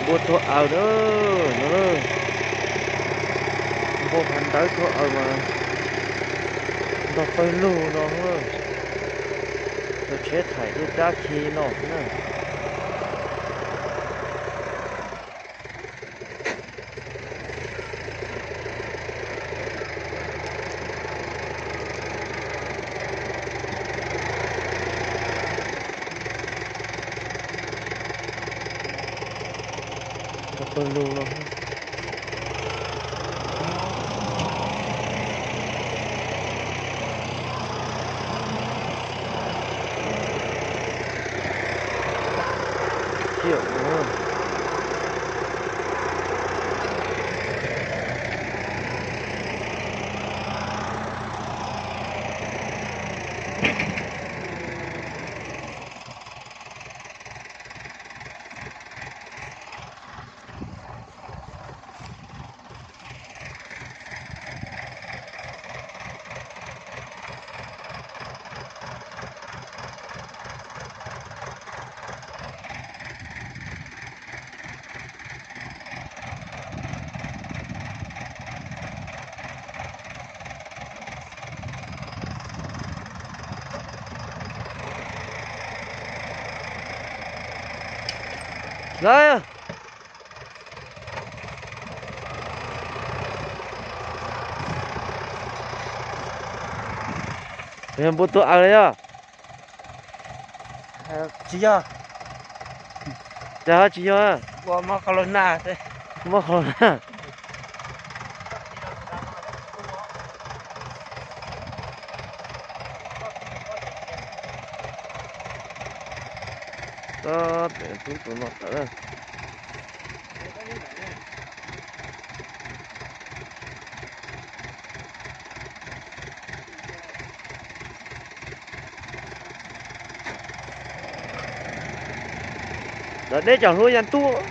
bút thuốc ao nữa nữa bút hành tới thuốc ao mà nó phải lù nó nữa tôi chết thải tôi đã khi nó nữa nó phải lù nó chịu nữa đấy em bút thuốc ao đấy à Chị ơi, chả chị à gua mau kalau na thế. mất rồi ha đó để tụi nó tới đó để chẳng nuôi ăn tua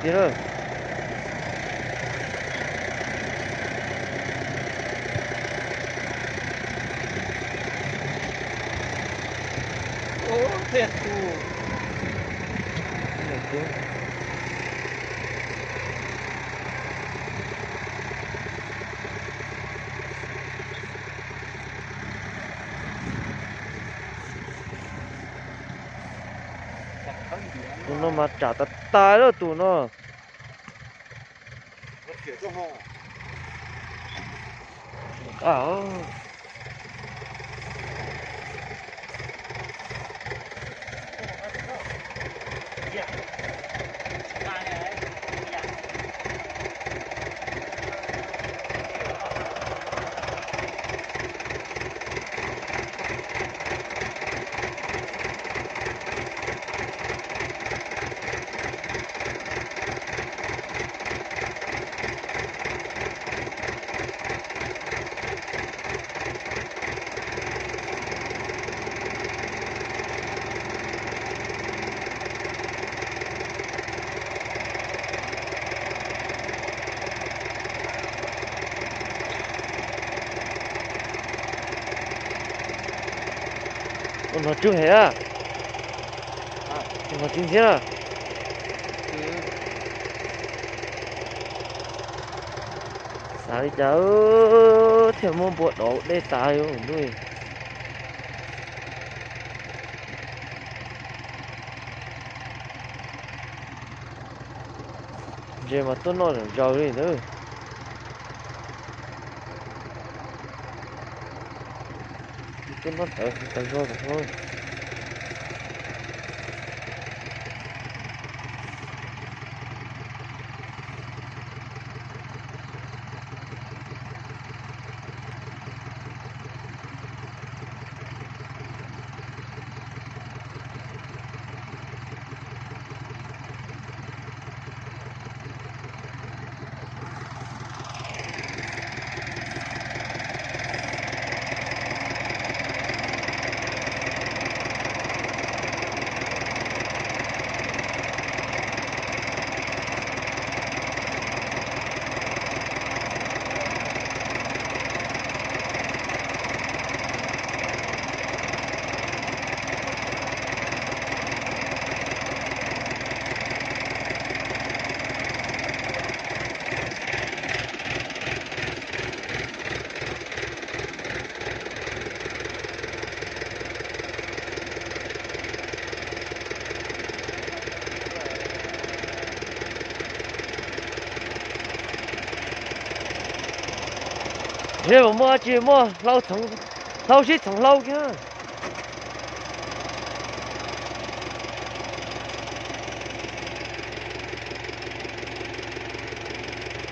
gì nữa Ồ, thiệt tu. tụi nó mà trả tao tai đó tụi nó à nó chưa hết à nó chưa hết à sao đi cháu theo môn bộ đồ để tài rồi nuôi giờ mà tôi nói là giàu đi nữa tôi nói phải rồi thôi thế mà mua chỉ mua lâu xí thằng lâu kia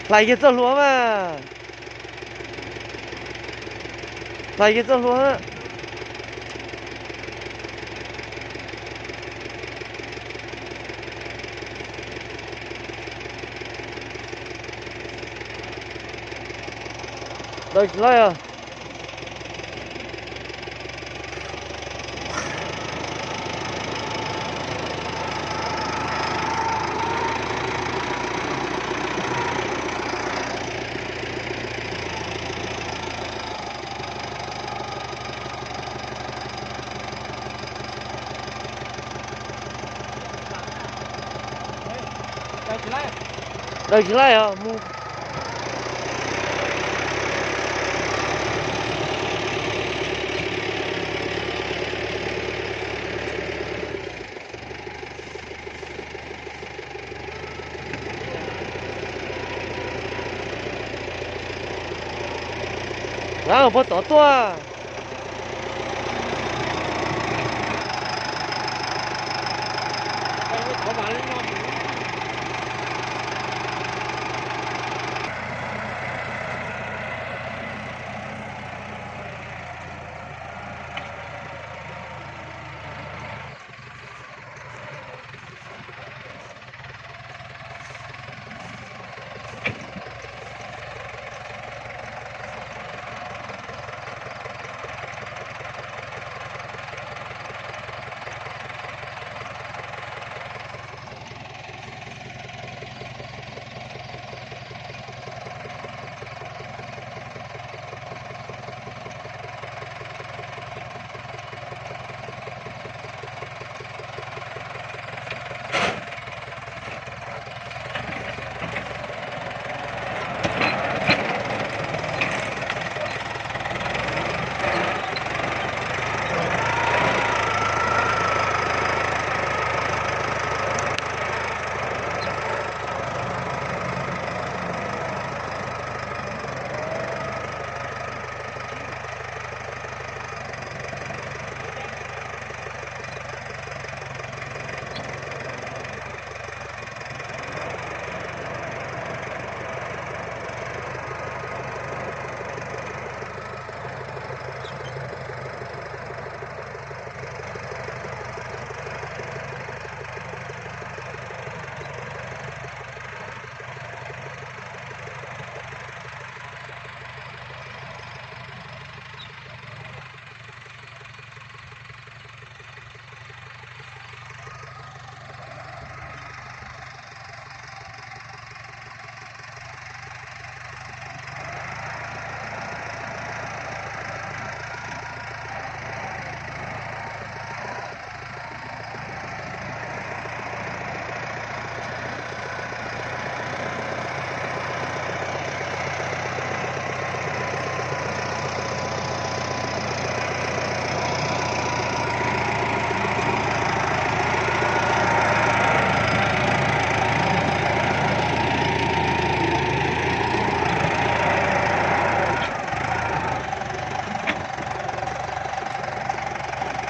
lại cái lúa mà lại cái lúa á đây lại à đây chỉ lại à mua nào bắt tỏ tua có bán lên ngon